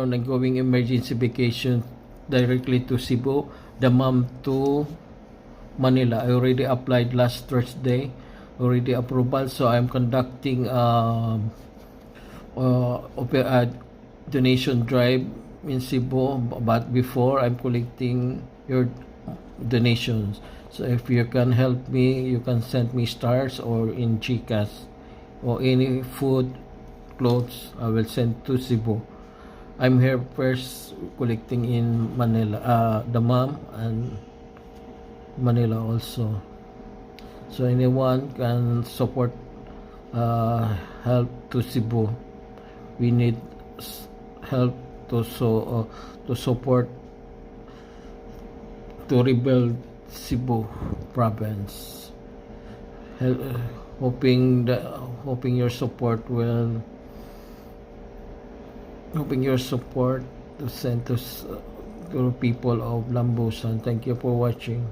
Nag-going emergency vacation directly to Cebu, the mom to Manila. I already applied last Thursday, already approval, so I'm conducting donation drive in Cebu, but before I'm collecting your donations. So if you can help me, you can send me stars or in GCash or any food, clothes, I will send to Cebu. I'm here first collecting in Manila, the mom and Manila also. So anyone can support, help to Cebu. We need help to support to rebuild Cebu province. Hoping your support will to send to people of Lambusan. Thank you for watching.